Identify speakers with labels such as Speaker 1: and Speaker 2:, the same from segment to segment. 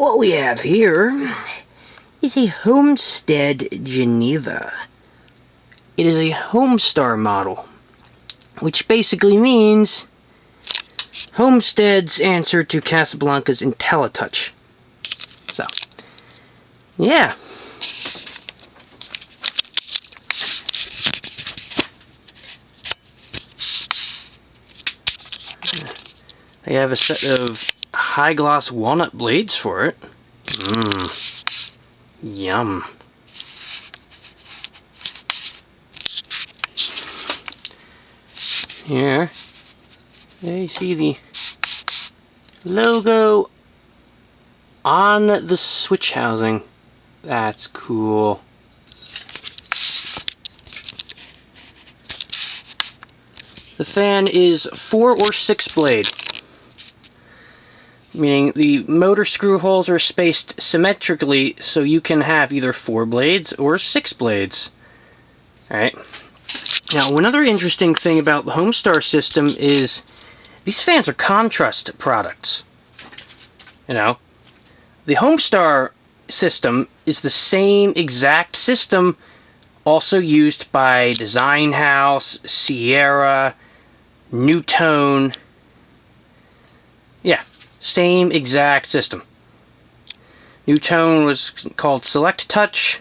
Speaker 1: what we have here is a Homestead Geneva. It is a Homestar model, which basically means Homestead's answer to Casablanca's Inteli-Touch. So, yeah. They have a set of high-gloss walnut blades for it. Yum. Here, you see the logo on the switch housing. That's cool. The fan is 4 or 6 blade, meaning the motor screw holes are spaced symmetrically so you can have either 4 blades or 6 blades. Alright. Now, another interesting thing about the Homestar system is these fans are Kontrust products. You know, the Homestar system is the same exact system also used by Design House, Sierra, Nutone. Yeah, same exact system. Nutone was called Select Touch.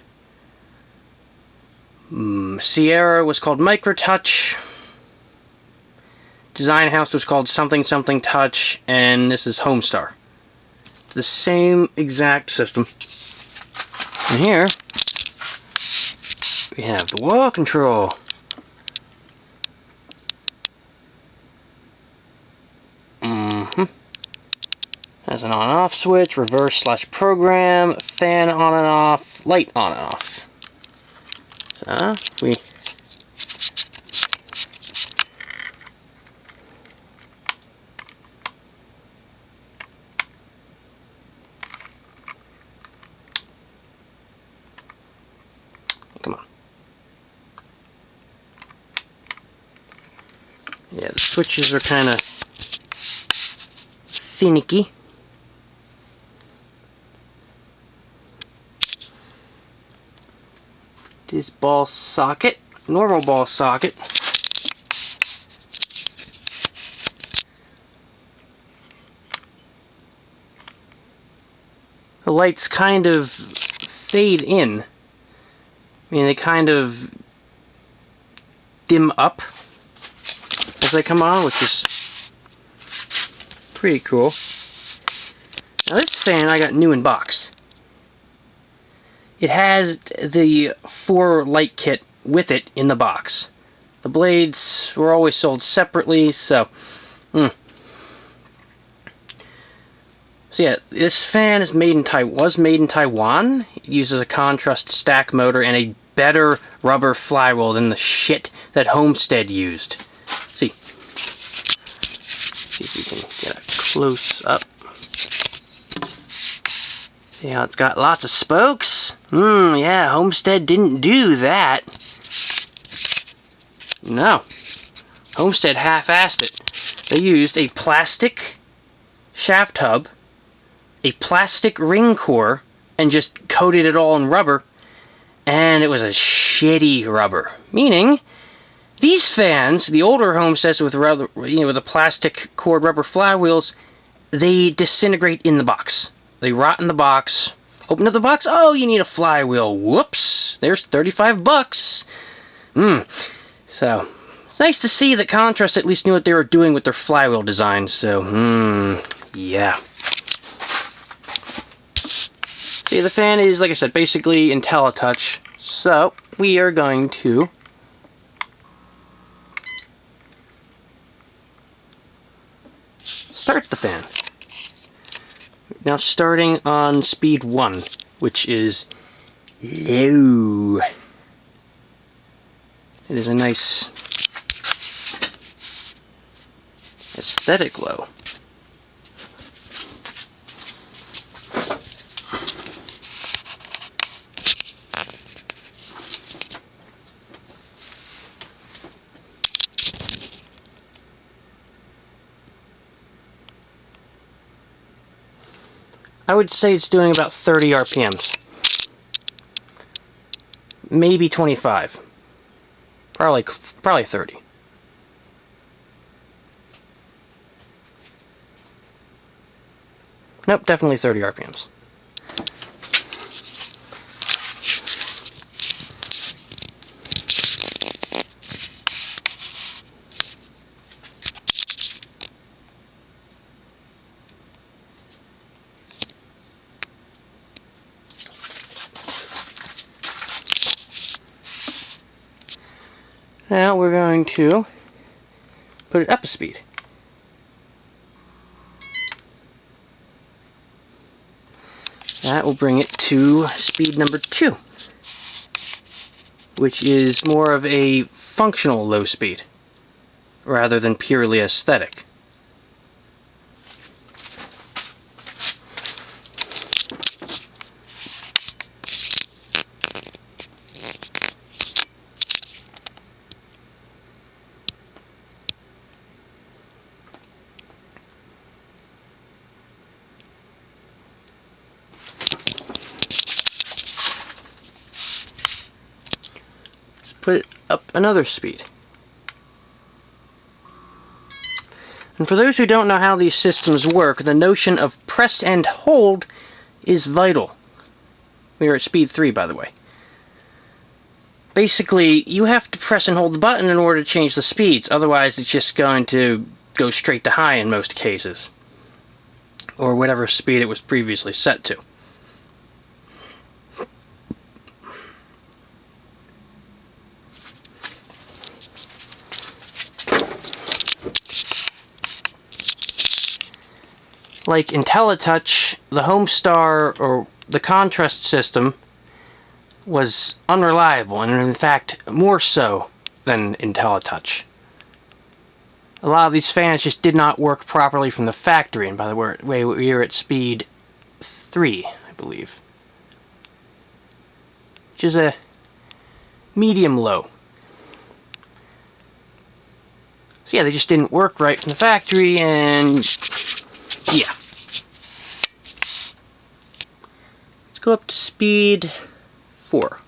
Speaker 1: Sierra was called Micro-Touch. Design House was called something something touch, and this is Homestar. It's the same exact system. And here we have the wall control. Has an on-off switch, reverse/program, fan on and off, light on and off. So we come on. Yeah, the switches are kind of finicky. This ball socket, normal ball socket. The lights kind of fade in. I mean, they kind of dim up as they come on, which is pretty cool. Now this fan I got new in box. It has the 4 light kit with it in the box. The blades were always sold separately, so So yeah, this fan is was made in Taiwan. It uses a Kontrust stack motor and a better rubber flywheel than the shit that Homestead used. See if you can get a close up. See how it's got lots of spokes? Yeah, Homestead didn't do that. No. Homestead half-assed it. They used a plastic shaft hub, a plastic ring core, and just coated it all in rubber, and it was a shitty rubber. Meaning, these fans, the older Homesteads with rubber, with the plastic cord rubber flywheels, they disintegrate in the box. They rot in the box. Open up the box. Oh, you need a flywheel. Whoops. There's $35. So, it's nice to see that Kontrust at least knew what they were doing with their flywheel design. So, yeah. See, the fan is, like I said, basically Inteli-Touch. So, we are going to start the fan. Now starting on speed 1, which is low. It is a nice aesthetic low. I would say it's doing about 30 RPMs. Maybe 25. Probably 30. Nope, definitely 30 RPMs. Now we're going to put it up a speed. That will bring it to speed number 2, which is more of a functional low speed, rather than purely aesthetic. Put it up another speed. And for those who don't know how these systems work, the notion of press and hold is vital. We are at speed 3, by the way. Basically, you have to press and hold the button in order to change the speeds, otherwise it's just going to go straight to high in most cases, or whatever speed it was previously set to. Like Inteli-Touch, the Homestar or the Kontrust system was unreliable, and in fact more so than Inteli-Touch. A lot of these fans just did not work properly from the factory, and by the way, we are at speed 3, I believe, which is a medium low. So yeah, they just didn't work right from the factory, and yeah. Let's go up to speed 4.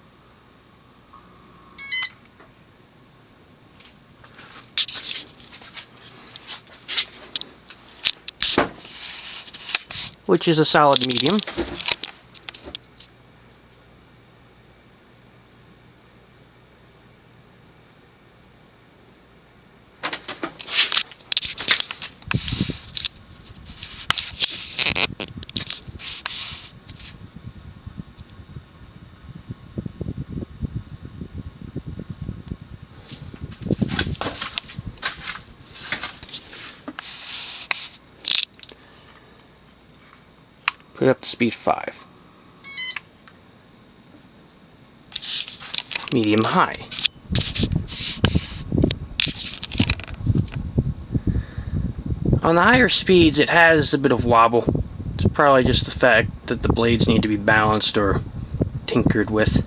Speaker 1: Which is a solid medium. Put it up to speed 5. Medium high. On the higher speeds, it has a bit of wobble. It's probably just the fact that the blades need to be balanced or tinkered with.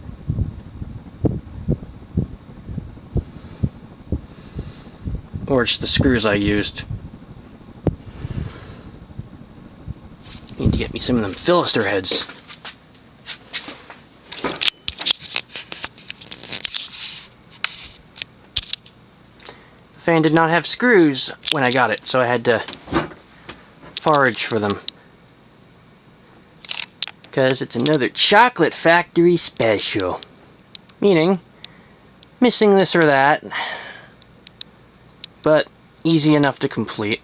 Speaker 1: Or it's the screws I used. Need to get me some of them Philister heads. The fan did not have screws when I got it, so I had to forage for them. Because it's another chocolate factory special. Meaning, missing this or that, but easy enough to complete.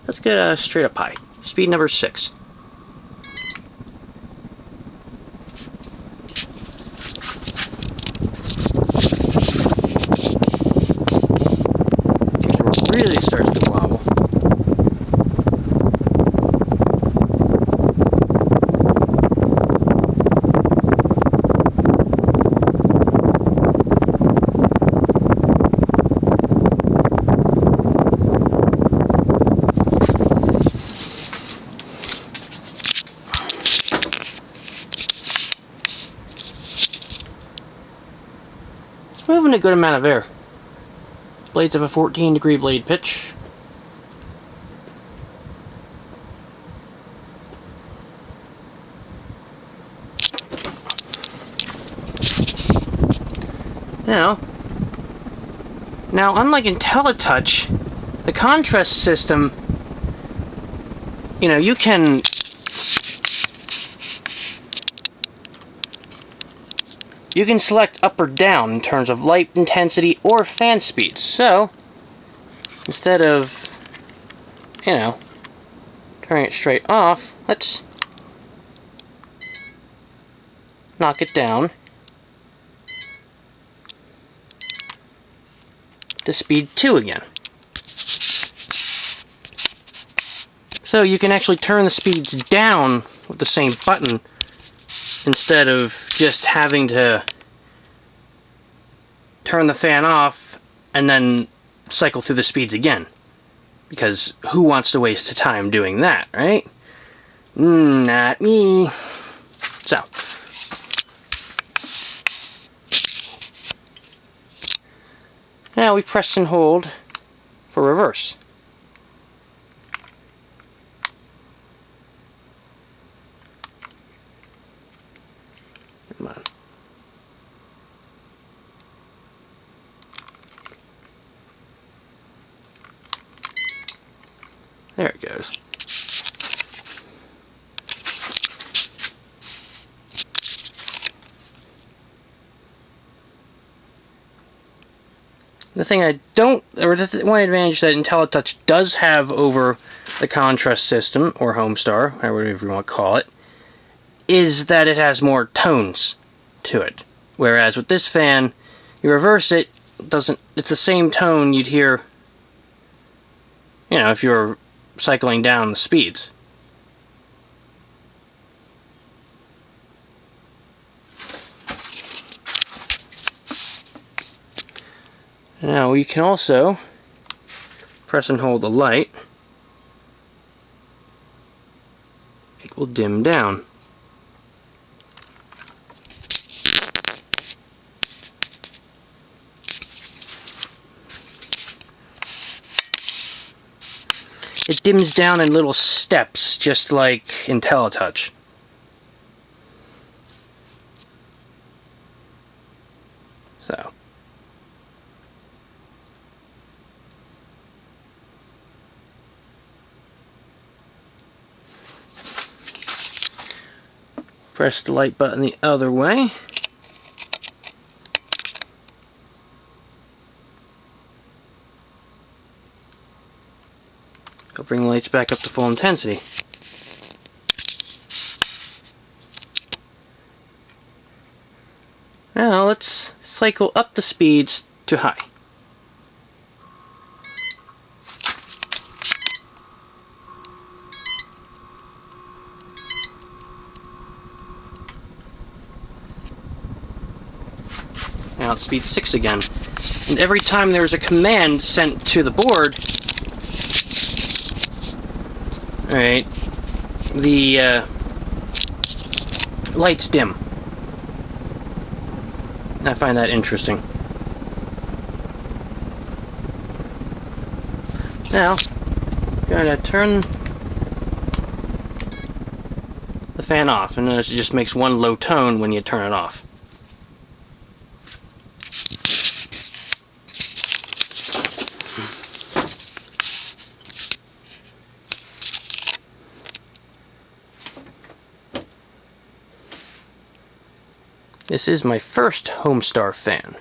Speaker 1: Let's get straight up high. Speed number 6. Really starts to wobble. Moving a good amount of air. Blades have a 14-degree blade pitch. Now, unlike Inteli-Touch, the Kontrust system, you know, you can select up or down in terms of light intensity or fan speed. So, instead of, you know, turning it straight off, let's knock it down to speed 2 again. So you can actually turn the speeds down with the same button instead of just having to turn the fan off and then cycle through the speeds again. Because who wants to waste time doing that, right? Not me. So, now we press and hold for reverse. Come on. There it goes. The thing I don't, or the one advantage that Inteli-Touch does have over the Kontrust system, or Homestar, whatever you want to call it, is that it has more tones to it. Whereas with this fan, you reverse it, it's the same tone you'd hear, you know, if you're cycling down the speeds. Now you can also press and hold the light. It will dim down. It dims down in little steps, just like Inteli-Touch. So. Press the light button the other way. Go bring the lights back up to full intensity. Now let's cycle up the speeds to high. Now it's speed 6 again. And every time there's a command sent to the board, alright, the lights dim. And I find that interesting. Now, I'm going to turn the fan off, and notice it just makes one low tone when you turn it off. This is my first Homestar fan.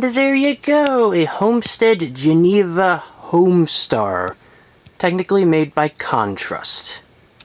Speaker 1: And there you go, a Homestead Geneva Homestar, technically made by Kontrust.